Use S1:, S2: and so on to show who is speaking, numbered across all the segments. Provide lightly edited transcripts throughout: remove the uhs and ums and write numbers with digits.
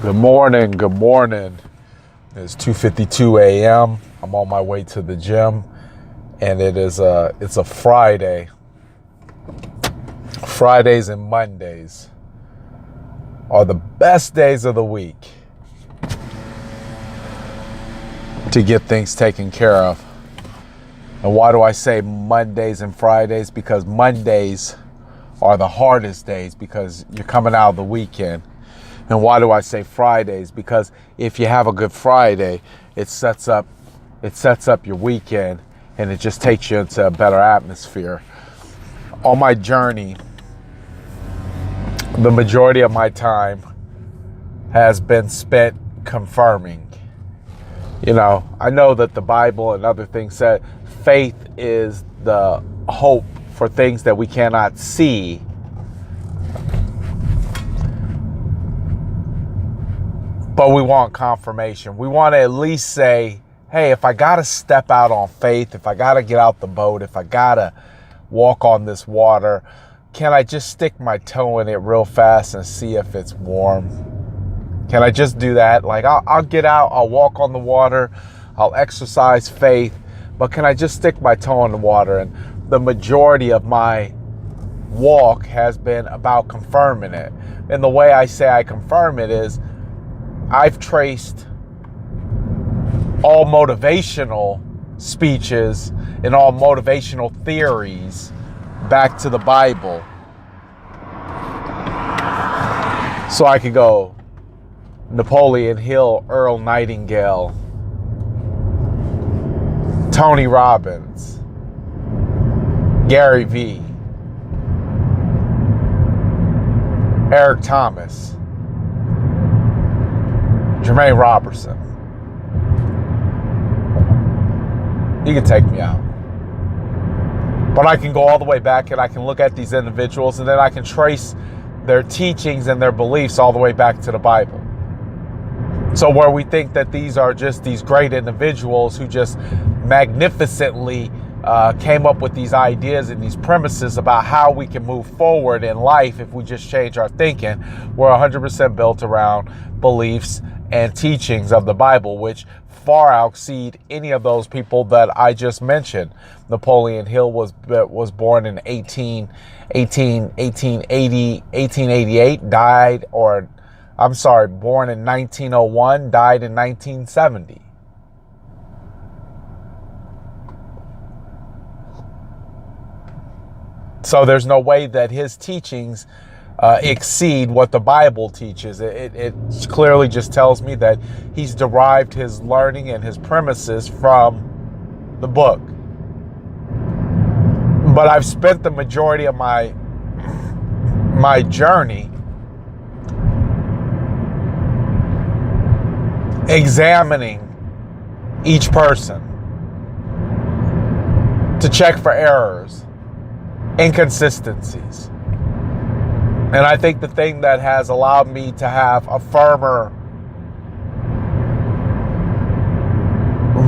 S1: Good morning. Good morning. It's 2:52 a.m. I'm on my way to the gym, and it's a Friday. Fridays and Mondays are the best days of the week to get things taken care of. And why do I say Mondays and Fridays? Because Mondays are the hardest days because you're coming out of the weekend. And why do I say Fridays? Because if you have a good Friday, it sets up your weekend, and it just takes you into a better atmosphere. On my journey, the majority of my time has been spent confirming. I know that the Bible and other things said faith is the hope for things that we cannot see. But we want confirmation. We want to at least say, hey, if I got to step out on faith, if I got to get out the boat, if I got to walk on this water, can I just stick my toe in it real fast and see if it's warm? Can I just do that? Like, I'll get out, I'll walk on the water, I'll exercise faith, but can I just stick my toe in the water? And the majority of my walk has been about confirming it. And the way I say I confirm it is, I've traced all motivational speeches and all motivational theories back to the Bible. So I could go Napoleon Hill, Earl Nightingale, Tony Robbins, Gary Vee, Eric Thomas, Jermaine Robertson. You can take me out. But I can go all the way back and I can look at these individuals and then I can trace their teachings and their beliefs all the way back to the Bible. So where we think that these are just these great individuals who just magnificently came up with these ideas and these premises about how we can move forward in life if we just change our thinking, we're 100% built around beliefs and teachings of the Bible, which far exceed any of those people that I just mentioned. Napoleon Hill was born in 1888, born in 1901, died in 1970. So there's no way that his teachings exceed what the Bible teaches. It clearly just tells me that he's derived his learning and his premises from the book. But I've spent the majority of my journey examining each person to check for errors, inconsistencies. And I think the thing that has allowed me to have a firmer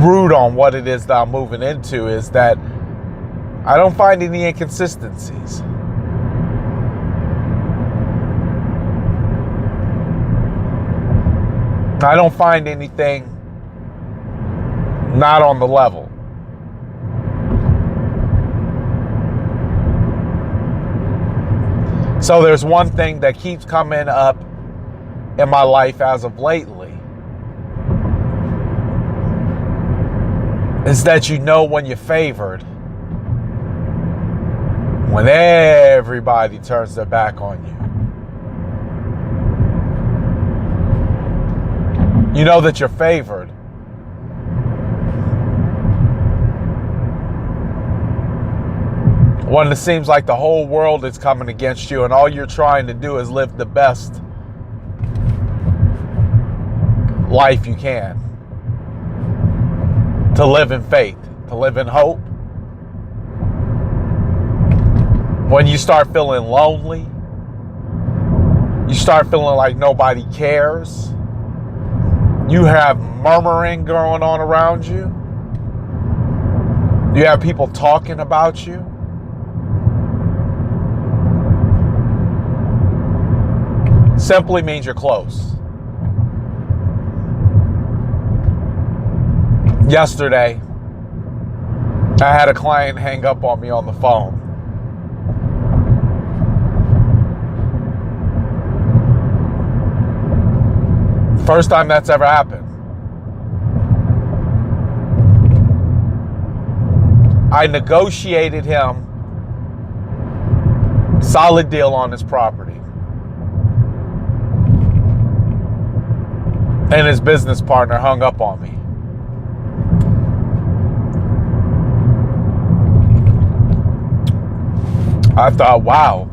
S1: root on what it is that I'm moving into is that I don't find any inconsistencies. I don't find anything not on the level. So there's one thing that keeps coming up in my life as of lately, is that when you're favored, when everybody turns their back on you. You know that you're favored when it seems like the whole world is coming against you and all you're trying to do is live the best life you can. To live in faith, to live in hope. When you start feeling lonely, you start feeling like nobody cares. You have murmuring going on around you. You have people talking about you. Simply means you're close. Yesterday, I had a client hang up on me on the phone. First time that's ever happened. I negotiated him solid deal on his property. And his business partner hung up on me. I thought, wow,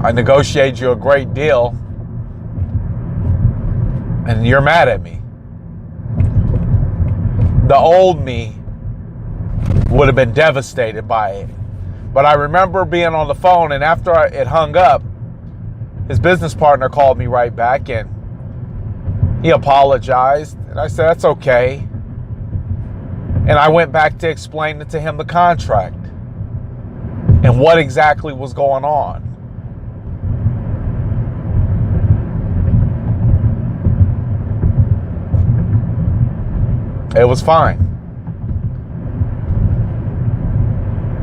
S1: I negotiated you a great deal and you're mad at me. The old me would have been devastated by it. But I remember being on the phone, and after it hung up, his business partner called me right back and he apologized. And I said, that's okay. And I went back to explain to him the contract and what exactly was going on. It was fine.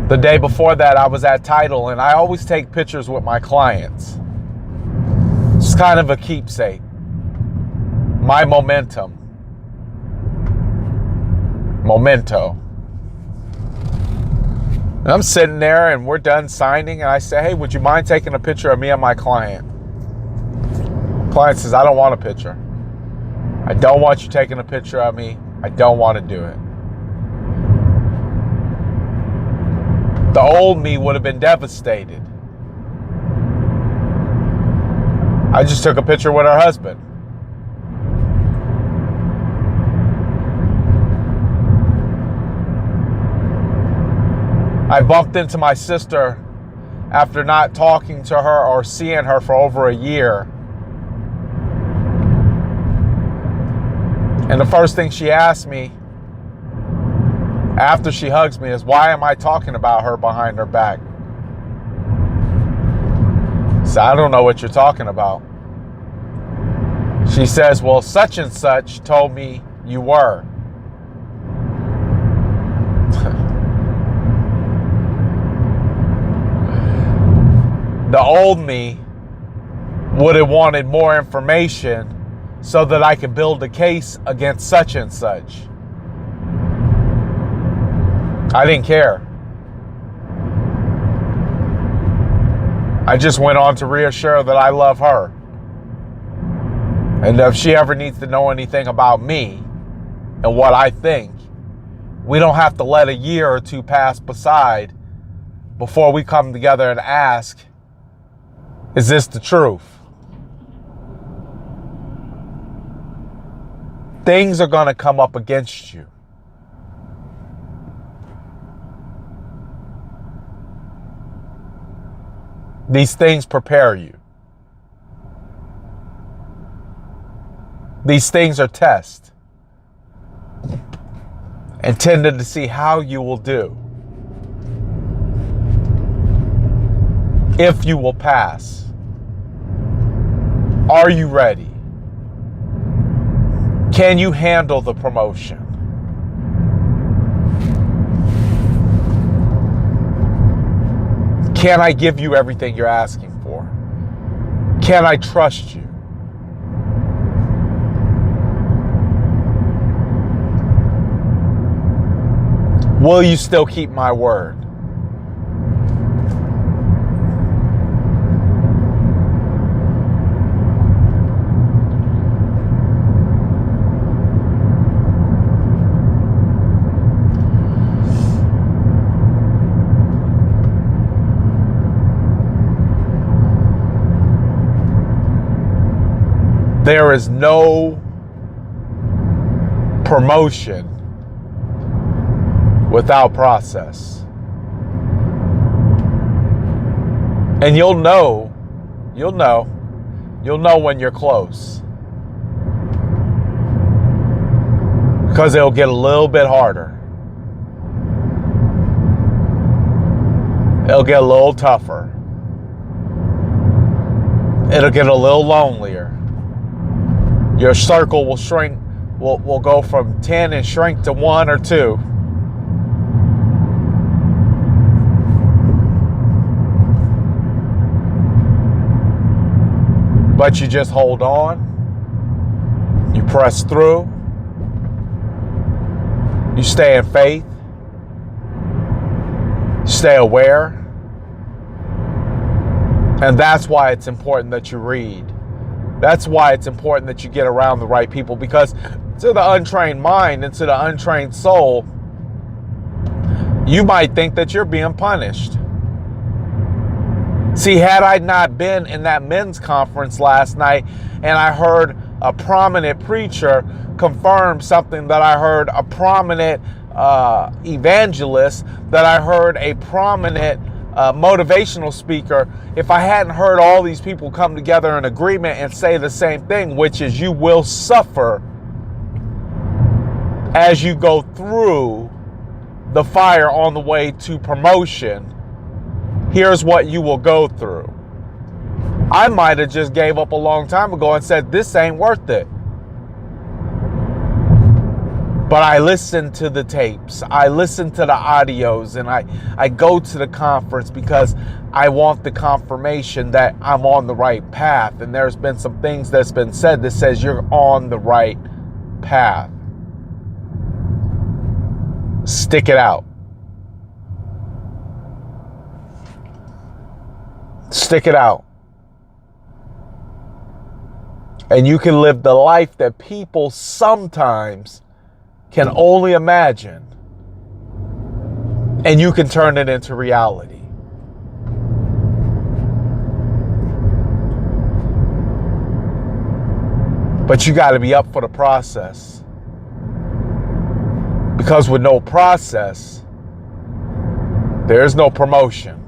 S1: The day before that, I was at Title, and I always take pictures with my clients. It's kind of a keepsake. My memento. And I'm sitting there and we're done signing, and I say, hey, would you mind taking a picture of me and my client? Client says, I don't want a picture. I don't want you taking a picture of me. I don't want to do it. The old me would have been devastated. I just took a picture with her husband. I bumped into my sister after not talking to her or seeing her for over a year. And the first thing she asked me after she hugs me is, why am I talking about her behind her back? So I don't know what you're talking about. She says, well, such and such told me you were. The old me would have wanted more information so that I could build a case against such and such. I didn't care. I just went on to reassure that I love her. And if she ever needs to know anything about me and what I think, we don't have to let a year or two pass beside before we come together and ask, is this the truth? Things are going to come up against you. These things prepare you. These things are tests intended to see how you will do. If you will pass. Are you ready? Can you handle the promotion? Can I give you everything you're asking for? Can I trust you? Will you still keep my word? There is no promotion without process. And you'll know when you're close. Because it'll get a little bit harder. It'll get a little tougher. It'll get a little lonelier. Your circle will will go from 10 and shrink to 1 or 2. But you just hold on. You press through. You stay in faith. You stay aware. And that's why it's important that you read. That's why it's important that you get around the right people, because to the untrained mind and to the untrained soul, you might think that you're being punished. See, had I not been in that men's conference last night and I heard a prominent preacher confirm something that I heard a prominent evangelist, that I heard a prominent motivational speaker, if I hadn't heard all these people come together in agreement and say the same thing, which is you will suffer as you go through the fire on the way to promotion, here's what you will go through. I might have just gave up a long time ago and said, this ain't worth it. But I listen to the tapes, I listen to the audios, and I go to the conference because I want the confirmation that I'm on the right path. And there's been some things that's been said that says you're on the right path. Stick it out. Stick it out. And you can live the life that people sometimes can only imagine, and you can turn it into reality. But you got to be up for the process, because with no process, there's no promotion.